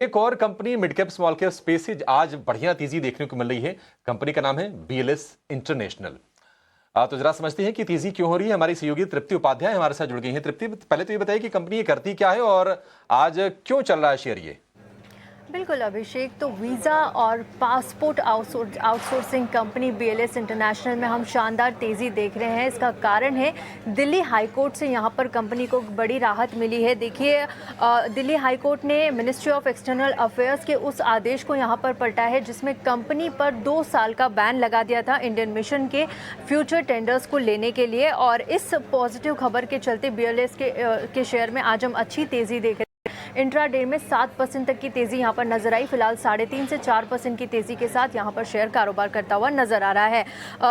एक और company mid cap small cap space से आज बढ़िया तेजी देखने को मिल रही है। कंपनी का नाम है बीएलएस इंटरनेशनल। तो जरा समझते हैं कि तेजी क्यों हो रही है। हमारी सहयोगी तृप्ति उपाध्याय हमारे साथ जुड़ गई हैं। तृप्ति, पहले तो ये बताइए कि कंपनी ये करती क्या है और आज क्यों चल रहा है शेयर ये। बिल्कुल अभिषेक, तो वीज़ा और passport outsourcing company BLS international में हम शानदार तेज़ी देख रहे हैं। इसका कारण है दिल्ली हाई कोर्ट से यहाँ पर कंपनी को बड़ी राहत मिली है। देखिए, दिल्ली हाई कोर्ट ने मिनिस्ट्री ऑफ एक्सटर्नल अफेयर्स के उस आदेश को यहाँ पर पलटा है जिसमें कंपनी पर 2 साल का बैन लगा दिया था इंडियन मिशन के फ्यूचर टेंडर्स को लेने के लिए। और इस पॉजिटिव खबर के चलते बीएलएस के शेयर में आज हम अच्छी तेज़ी देख रहे हैं। इंट्राडे में 7% तक की तेजी यहां पर नजर आई। फिलहाल 3.5 से 4% की तेजी के साथ यहां पर शेयर कारोबार करता हुआ नजर आ रहा है।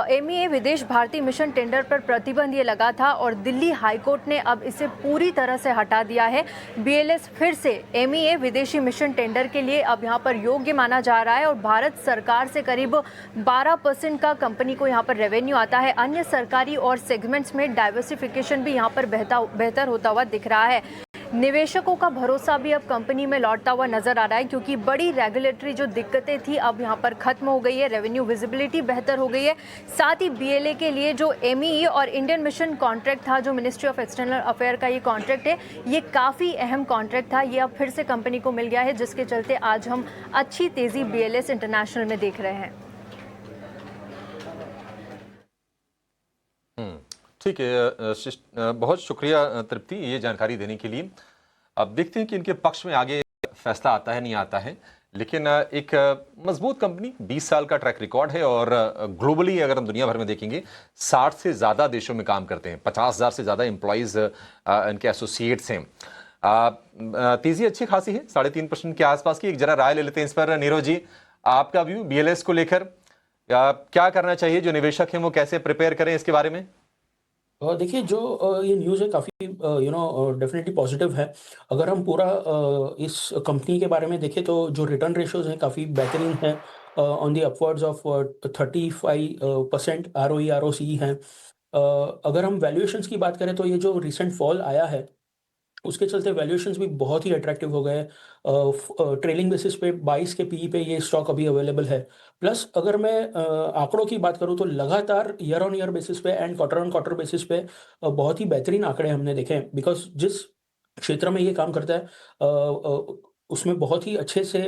एमईए विदेश भारतीय मिशन टेंडर पर प्रतिबंध ये लगा था और दिल्ली हाईकोर्ट ने अब इसे पूरी तरह से हटा दिया है। बीएलएस फिर से एमईए विदेशी मिशन टेंडर के लिए अब यहां पर योग्य माना जा रहा है और भारत सरकार से करीब 12% का कंपनी को यहां पर रेवेन्यू आता है। अन्य सरकारी और सेगमेंट्स में डाइवर्सिफिकेशन भी यहां पर बेहतर होता हुआ दिख रहा है। निवेशकों का भरोसा भी अब कंपनी में लौटता हुआ नजर आ रहा है क्योंकि बड़ी रेगुलेटरी जो दिक्कतें थी अब यहां पर खत्म हो गई है। रेवेन्यू विजिबिलिटी बेहतर हो गई है। साथ ही बीएलए के लिए जो एमईई और इंडियन मिशन कॉन्ट्रैक्ट था, जो मिनिस्ट्री ऑफ एक्सटर्नल अफेयर का ये कॉन्ट्रैक्ट है, ये काफ़ी अहम कॉन्ट्रैक्ट था। ये अब फिर से कंपनी को मिल गया है जिसके चलते आज हम अच्छी तेज़ी बीएलएस इंटरनेशनल में देख रहे हैं। ठीक है, बहुत शुक्रिया तृप्ति ये जानकारी देने के लिए। अब देखते हैं कि इनके पक्ष में आगे फैसला आता है नहीं आता है। लेकिन एक मजबूत कंपनी, 20 साल का ट्रैक रिकॉर्ड है और ग्लोबली अगर हम दुनिया भर में देखेंगे 60 से ज़्यादा देशों में काम करते हैं। 50,000 से ज़्यादा एम्प्लॉयज़ इनके एसोसिएट्स हैं। तेज़ी अच्छी खासी है, 3.5% के आसपास की। एक जरा राय ले लेते हैं इस पर। नीरज जी, आपका व्यू बीएलएस को लेकर क्या करना चाहिए? जो निवेशक हैं वो कैसे प्रिपेयर करें इसके बारे में? देखिए, जो ये न्यूज़ है काफ़ी डेफिनेटली पॉजिटिव है। अगर हम पूरा इस कंपनी के बारे में देखें तो जो रिटर्न रेशियोज़ हैं काफ़ी बेहतरीन हैं, on the upwards of 35% ROE ROC हैं। अगर हम वैल्यूएशंस की बात करें तो ये जो रिसेंट फॉल आया है उसके चलते वैल्यूएशंस भी बहुत ही अट्रैक्टिव हो गए। ट्रेलिंग बेसिस पे 22 के पीई पे ये स्टॉक अभी अवेलेबल है। प्लस अगर मैं आंकड़ों की बात करूँ तो लगातार ईयर ऑन ईयर बेसिस पे and quarter on quarter basis पे बहुत ही बेहतरीन आंकड़े हमने देखे हैं। बिकॉज़ जिस क्षेत्र में ये काम करता है उसमें बहुत ही अच्छे से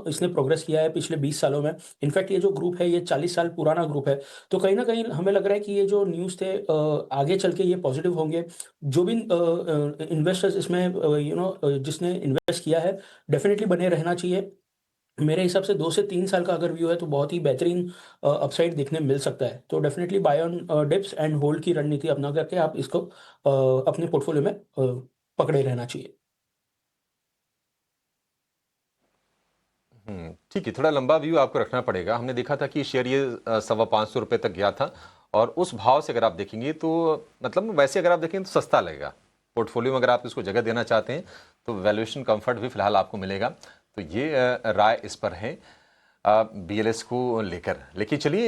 इसने प्रोग्रेस किया है पिछले 20 सालों में। इनफैक्ट ये जो ग्रुप है ये 40 साल पुराना ग्रुप है। तो कहीं न कहीं हमें लग रहा है कि ये जो न्यूज़ थे आगे चल के ये पॉजिटिव होंगे। जो भी इन्वेस्टर्स इसमें जिसने इन्वेस्ट किया है डेफ़िनिटली बने रहना चाहिए। मेरे हिसाब से 2 से 3 साल का अगर व्यू है तो बहुत ही बेहतरीन अपसाइड देखने मिल सकता है। तो definitely buy on dips and hold की रणनीति अपना करके आप इसको अपने पोर्टफोलियो में पकड़े रहना चाहिए। ठीक है, थोड़ा लंबा व्यू आपको रखना पड़ेगा। हमने देखा था कि शेयर ये 525 रुपये तक गया था और उस भाव से अगर आप देखेंगे तो मतलब वैसे अगर आप देखेंगे तो सस्ता लगेगा। पोर्टफोलियो में अगर आप इसको जगह देना चाहते हैं तो वैल्यूएशन कंफर्ट भी फिलहाल आपको मिलेगा। तो ये राय इस पर है बीएलएस को लेकर। लेकिन चलिए